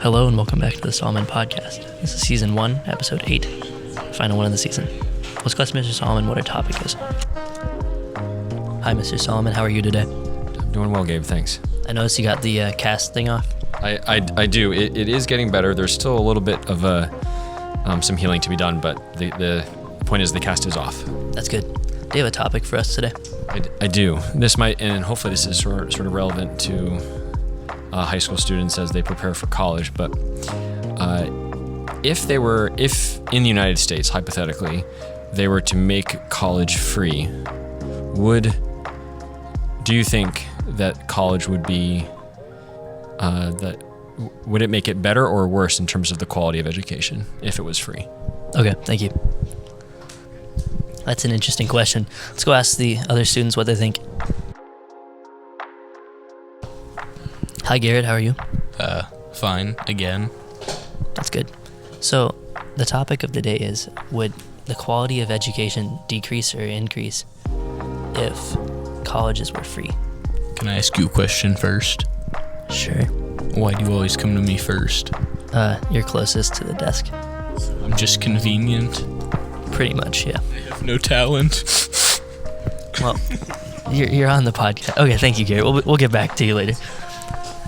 Hello and welcome back to the Solomen podcast. This is season 1, episode 8, final one of the season. Let's go ask Mr. Solomen what our topic is. Hi, Mr. Solomen. How are you today? I'm doing well, Gabe. Thanks. I noticed you got the cast thing off. I do. It is getting better. There's still a little bit of some healing to be done, but the point is the cast is off. That's good. Do you have a topic for us today? I do. This might, and hopefully this is sort of relevant to high school students as they prepare for college, but if in the United States, hypothetically, they were to make college free, do you think that college would be, would it make it better or worse in terms of the quality of education if it was free? Okay, thank you. That's an interesting question. Let's go ask the other students what they think. Hi, Garrett. How are you? Fine, again. That's good. So, the topic of the day is, would the quality of education decrease or increase if colleges were free? Can I ask you a question first? Sure. Why do you always come to me first? You're closest to the desk. I'm just convenient. Pretty much, yeah. I have no talent. Well, you're on the podcast. Okay, thank you, Garrett. We'll get back to you later.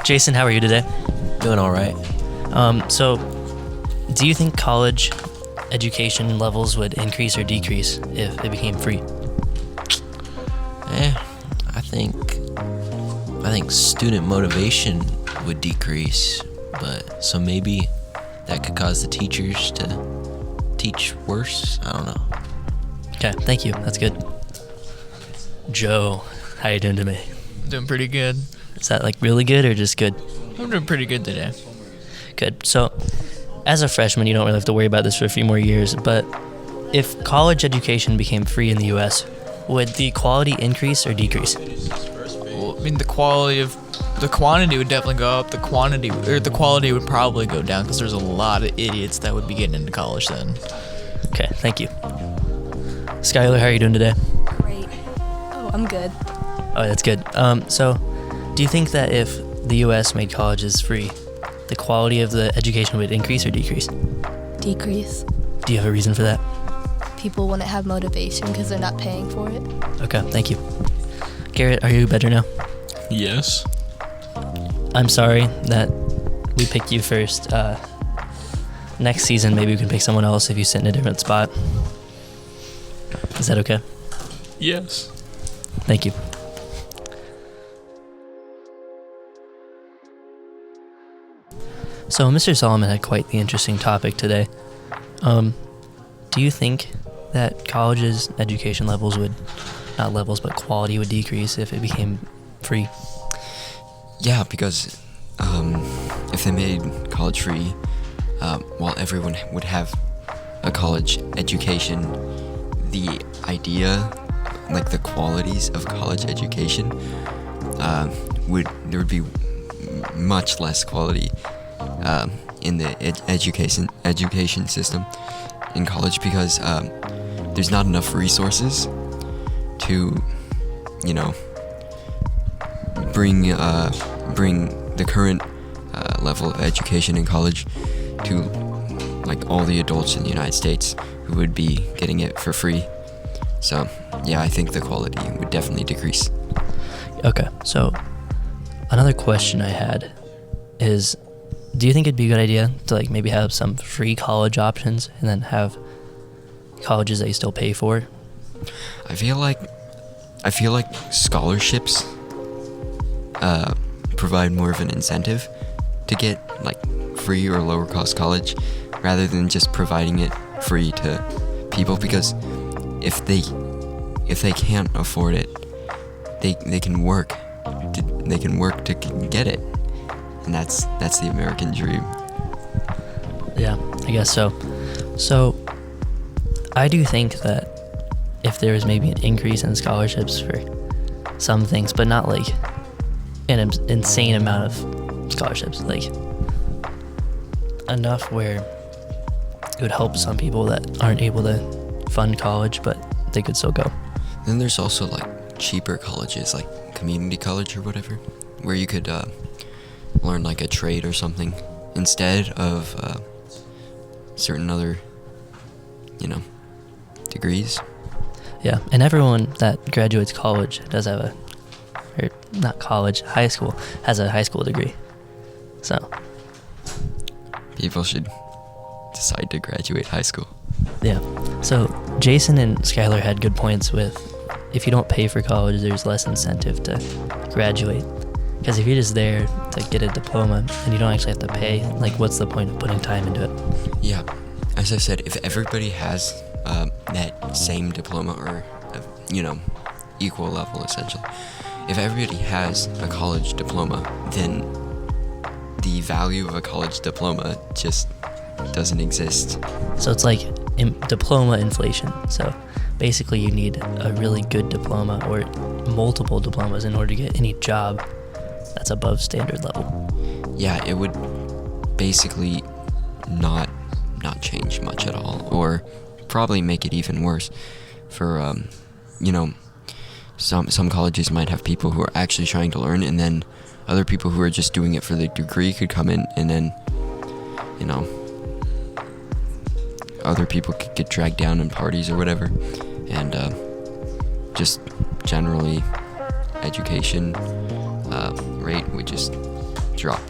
Jason, how are you today? Doing all right. So, do you think college education levels would increase or decrease if it became free? I think student motivation would decrease, but so maybe that could cause the teachers to teach worse. I don't know. Okay, thank you. That's good. Joe, how you doing today? Doing pretty good. Is that like really good or just good? I'm doing pretty good today. Good. So, as a freshman, you don't really have to worry about this for a few more years, but if college education became free in the U.S., would the quality increase or decrease? Well, I mean, the quantity would definitely go up. The quality would probably go down because there's a lot of idiots that would be getting into college then. Okay, thank you. Skylar, how are you doing today? Great. Oh, I'm good. Oh, that's good. So, do you think that if the U.S. made colleges free, the quality of the education would increase or decrease? Decrease. Do you have a reason for that? People wouldn't have motivation because they're not paying for it. Okay, thank you. Garrett, are you better now? Yes. I'm sorry that we picked you first. Next season, maybe we can pick someone else if you sit in a different spot. Is that okay? Yes. Thank you. So, Mr. Solomen had quite the interesting topic today. Do you think that college's education levels would, not levels, but quality would decrease if it became free? Yeah, because if they made college free, while everyone would have a college education, the idea, like the qualities of college education, there would be much less quality in the education system in college because there's not enough resources to, bring the current level of education in college to like all the adults in the United States who would be getting it for free. So yeah, I think the quality would definitely decrease. Okay, so another question I had is, do you think it'd be a good idea to like maybe have some free college options and then have colleges that you still pay for? I feel like scholarships provide more of an incentive to get like free or lower cost college rather than just providing it free to people, because if they can't afford it, they can work to get it. And that's the American dream. Yeah, I guess so. So, I do think that if there was maybe an increase in scholarships for some things, but not like an insane amount of scholarships, like enough where it would help some people that aren't able to fund college, but they could still go. Then there's also like cheaper colleges, like community college or whatever, where you could learn like a trade or something instead of certain other, degrees. Yeah, and everyone that graduates college does have not college, high school, has a high school degree. So, People should decide to graduate high school. yeah. So, Jason and Skylar had good points with if you don't pay for college, there's less incentive to graduate. Because if you're just there to get a diploma and you don't actually have to pay, like, what's the point of putting time into it? Yeah, as I said, if everybody has that same diploma or, equal level essentially, if everybody has a college diploma, then the value of a college diploma just doesn't exist. So it's like diploma inflation. So basically you need a really good diploma or multiple diplomas in order to get any job that's above standard level. Yeah, it would basically not change much at all, or probably make it even worse. For some colleges might have people who are actually trying to learn, and then other people who are just doing it for the degree could come in, and then other people could get dragged down in parties or whatever, and just generally education rate would just drop.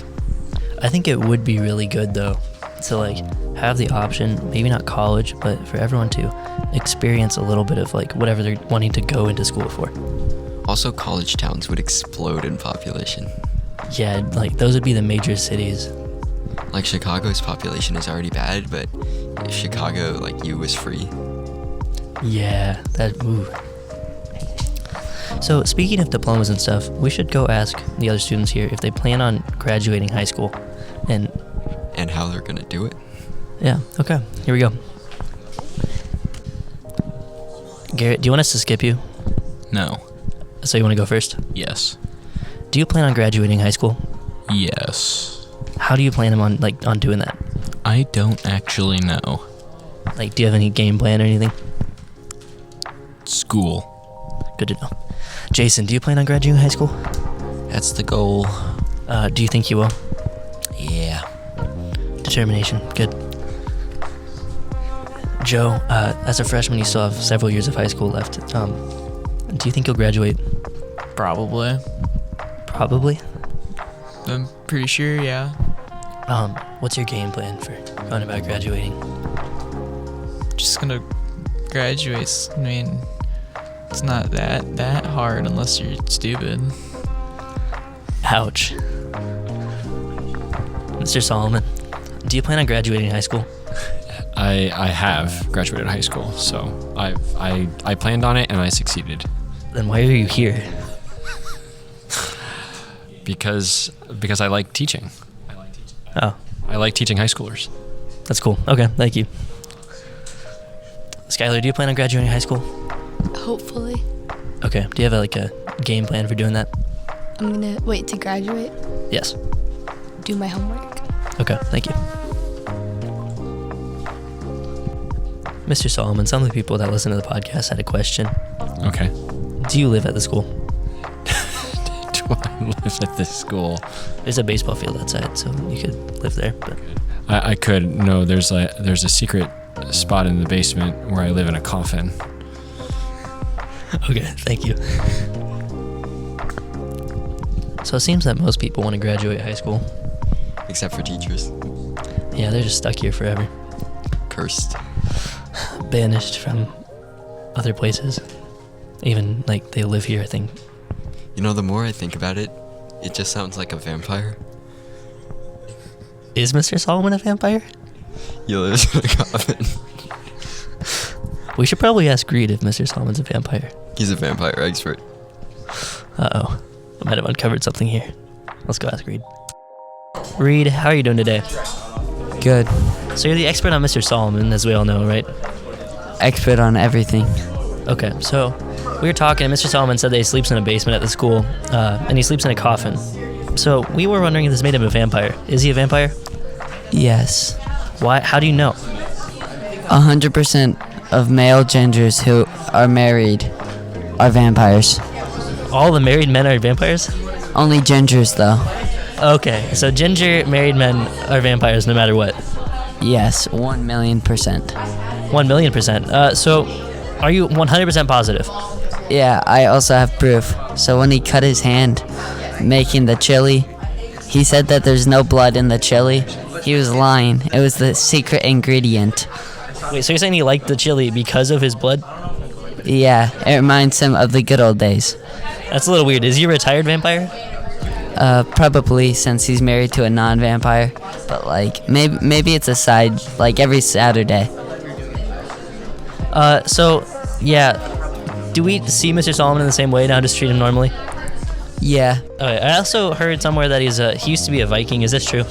I think it would be really good though to like have the option, maybe not college, but for everyone to experience a little bit of like whatever they're wanting to go into school for. Also, college towns would explode in population. Yeah, like those would be the major cities. Like Chicago's population is already bad, but if Chicago, like you, was free. Yeah, ooh. So speaking of diplomas and stuff, we should go ask the other students here if they plan on graduating high school. And how they're gonna do it. Yeah, okay, here we go. Garrett, do you want us to skip you? No. So you want to go first? Yes. Do you plan on graduating high school? Yes. How do you plan on doing that? I don't actually know. Like, do you have any game plan or anything? School. Good to know. Jason, do you plan on graduating high school? That's the goal. Do you think you will? Yeah. Determination. Good. Joe, as a freshman, you still have several years of high school left. Do you think you'll graduate? Probably. Probably. I'm pretty sure, yeah. What's your game plan for going about graduating? Just gonna graduate. I mean, it's not that hard unless you're stupid. Ouch. Mr. Solomon, do you plan on graduating high school? I have graduated high school, so I planned on it and I succeeded. Then why are you here? Because I like teaching. Oh, I like teaching high schoolers. that's cool. Okay, thank you. Skylar, do you plan on graduating high school? Hopefully. Okay, do you have a game plan for doing that? I'm gonna wait to graduate, Yes. do my homework. Okay, thank you. Mr. Solomon, some of the people that listen to the podcast had a question. Okay. Do you live at the school? Do I live at this school? There's a baseball field outside, so you could live there. But I could. No, there's a secret spot in the basement where I live in a coffin. okay, thank you. So it seems that most people want to graduate high school. Except for teachers. Yeah, they're just stuck here forever. Cursed. Banished from other places. Even, they live here, I think. The more I think about it, it just sounds like a vampire. Is Mr. Solomon a vampire? He lives in a coffin. We should probably ask Reed if Mr. Solomon's a vampire. He's a vampire expert. Uh-oh. I might have uncovered something here. Let's go ask Reed. Reed, how are you doing today? Good. So you're the expert on Mr. Solomon, as we all know, right? Expert on everything. Okay, so we were talking, and Mr. Solomon said that he sleeps in a basement at the school, and he sleeps in a coffin. So we were wondering if this made him a vampire. Is he a vampire? Yes. Why? How do you know? 100% of male genders who are married are vampires. All the married men are vampires? Only genders, though. Okay, so ginger married men are vampires no matter what. Yes, 1,000,000%. 1,000,000%. So, are you 100% positive? Yeah, I also have proof. So when he cut his hand making the chili, he said that there's no blood in the chili. He was lying. It was the secret ingredient. Wait, so you're saying he liked the chili because of his blood? Yeah, it reminds him of the good old days. That's a little weird. Is he a retired vampire? Probably since he's married to a non-vampire. But like, maybe it's a side, like every Saturday. So, yeah. Do we see Mr. Solomon in the same way now, just treat him normally? Yeah, Okay, I also heard somewhere that he used to be a Viking. Is this true?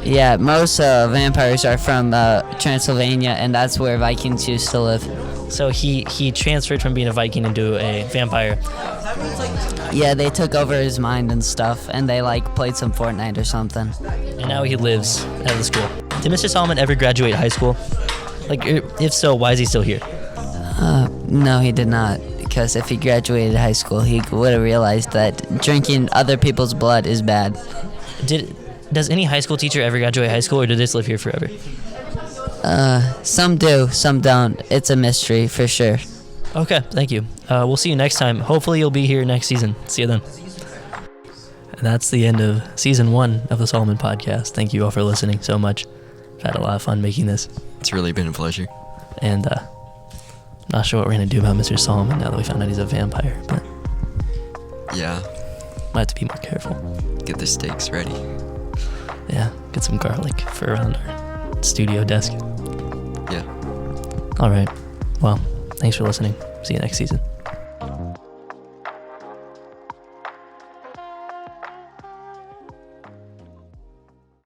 yeah. Most vampires are from Transylvania, and that's where Vikings used to live. So he transferred from being a Viking into a vampire. Yeah, they took over his mind and stuff, and they like played some Fortnite or something. And now he lives at the school. Did Mr. Solomon ever graduate high school? Like, if so, why is he still here? No, he did not. Because if he graduated high school, he would have realized that drinking other people's blood is bad. Does any high school teacher ever graduate high school, or do they just live here forever? Some do, some don't. It's a mystery for sure. Okay, thank you. We'll see you next time. Hopefully you'll be here next season. See you then. And that's the end of season 1 of the Solomen podcast. Thank you all for listening so much. I've had a lot of fun making this. It's really been a pleasure. And not sure what we're going to do about Mr. Solomon now that we found out he's a vampire, but Yeah, might have to be more careful. get the steaks ready. Yeah, get some garlic for around our studio desk. Yeah. All right. Well, thanks for listening. See you next season.